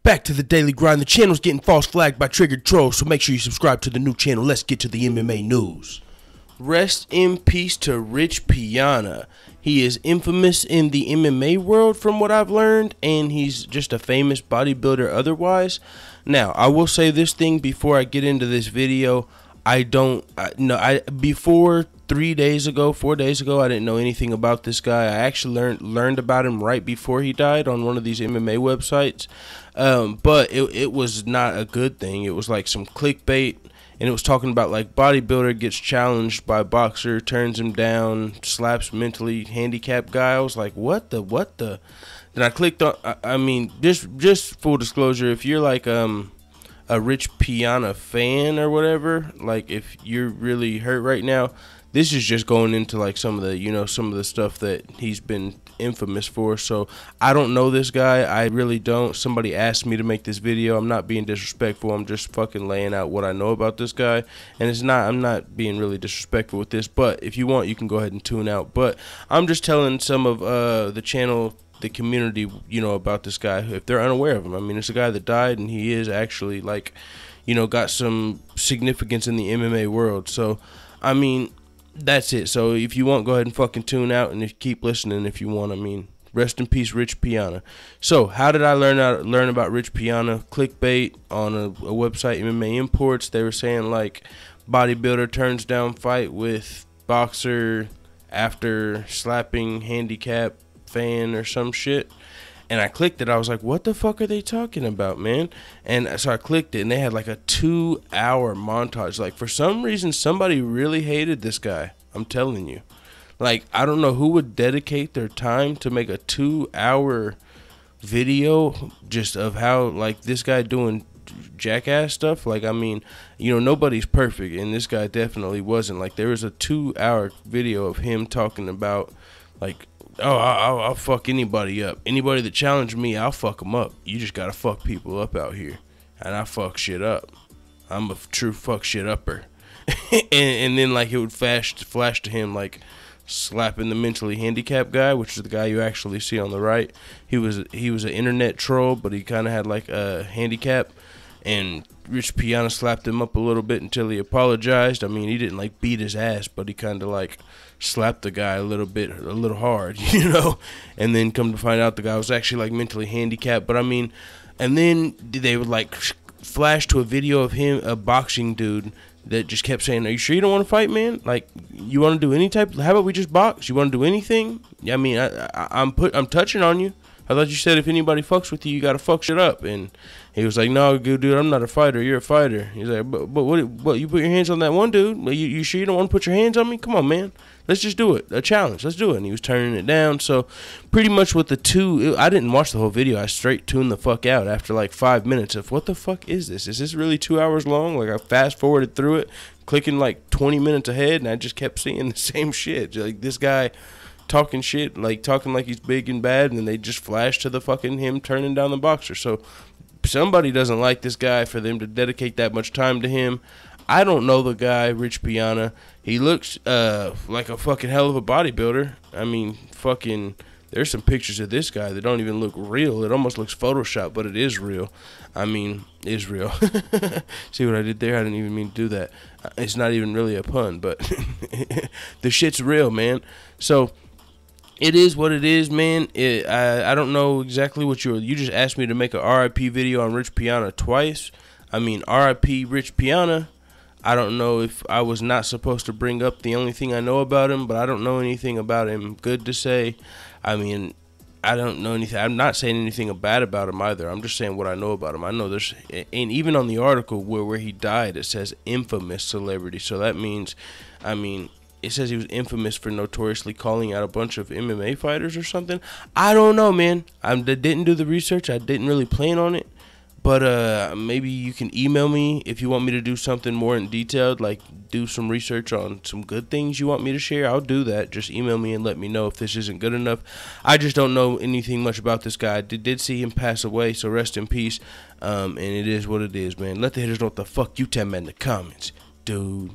Back to the daily grind. The channel's getting false flagged by triggered trolls, so make sure you subscribe to the new channel. Let's get to the MMA news. Rest in peace to Rich Piana. He is infamous in the MMA world from what I've learned, and he's just a famous bodybuilder otherwise. Now, I will say this thing before I get into this video. Before 4 days ago, I didn't know anything about this guy. I actually learned about him right before he died on one of these MMA websites. But it was not a good thing. It was like some clickbait, and it was talking about like bodybuilder gets challenged by boxer, turns him down, slaps mentally handicapped guy. I was like, what the? Then I clicked on. I mean, just full disclosure, if you're like a Rich Piana fan or whatever, like if you're really hurt right now, this is just going into like some of the stuff that he's been infamous for. So I don't know this guy. I really don't. Somebody asked me to make this video. I'm not being disrespectful. I'm just fucking laying out what I know about this guy. And I'm not being really disrespectful with this, but if you want, you can go ahead and tune out. But I'm just telling some of the channel, the community, about this guy if they're unaware of him. I mean, it's a guy that died, and he is actually like, got some significance in the MMA world. So, I mean, that's it. So if you want, go ahead and fucking tune out, and keep listening if you want. I mean, rest in peace, Rich Piana. So how did I learn about Rich Piana? Clickbait on a website, MMA Imports. They were saying like bodybuilder turns down fight with boxer after slapping handicap fan or some shit. And I clicked it. I was like, what the fuck are they talking about, man? And so I clicked it, and they had like a 2-hour montage. Like, for some reason, somebody really hated this guy. I'm telling you. Like, I don't know who would dedicate their time to make a 2-hour video just of how, like, this guy doing jackass stuff. Like, I mean, nobody's perfect, and this guy definitely wasn't. Like, there was a 2-hour video of him talking about, like, oh, I'll fuck anybody up. Anybody that challenged me, I'll fuck them up. You just gotta fuck people up out here. And I fuck shit up. I'm a true fuck shit upper. and then, like, it would flash to him, like, slapping the mentally handicapped guy, which is the guy you actually see on the right. He was an internet troll, but he kind of had, like, a handicap. And Rich Piana slapped him up a little bit until he apologized. I mean, he didn't, like, beat his ass, but he kind of, like, slapped the guy a little hard, And then come to find out the guy was actually, like, mentally handicapped. But, I mean, and then they would, like, flash to a video of him, a boxing dude, that just kept saying, are you sure you don't want to fight, man? Like, you want to do any type, how about we just box? You want to do anything? I mean, I'm touching on you. I thought you said if anybody fucks with you, you gotta fuck shit up. And he was like, no, dude, I'm not a fighter. You're a fighter. He's like, but what? You put your hands on that one dude? But you sure you don't want to put your hands on me? Come on, man. Let's just do it. A challenge. Let's do it. And he was turning it down. So pretty much with the two, I didn't watch the whole video. I straight tuned the fuck out after like 5 minutes of what the fuck is this? Is this really 2 hours long? Like, I fast forwarded through it, clicking like 20 minutes ahead, and I just kept seeing the same shit. Like, this guy talking shit, like talking like he's big and bad, and then they just flash to the fucking him turning down the boxer. So somebody doesn't like this guy for them to dedicate that much time to him. I don't know the guy, Rich Piana. He looks like a fucking hell of a bodybuilder. I mean, fucking, there's some pictures of this guy that don't even look real. It almost looks Photoshopped, but it is real. I mean, it's real. See what I did there? I didn't even mean to do that. It's not even really a pun, but the shit's real, man. So it is what it is, man. I don't know exactly what you just asked me to make an R.I.P. video on Rich Piana twice. I mean, R.I.P. Rich Piana. I don't know if I was not supposed to bring up the only thing I know about him, but I don't know anything about him good to say. I mean, I don't know anything. I'm not saying anything bad about him either. I'm just saying what I know about him. I know there's, and even on the article where he died, it says infamous celebrity. So that means, I mean, it says he was infamous for notoriously calling out a bunch of MMA fighters or something. I don't know, man. I didn't do the research. I didn't really plan on it. But maybe you can email me if you want me to do something more in detail, like do some research on some good things you want me to share. I'll do that. Just email me and let me know if this isn't good enough. I just don't know anything much about this guy. I did see him pass away, so rest in peace. And it is what it is, man. Let the haters know what the fuck you tell me in the comments, dude.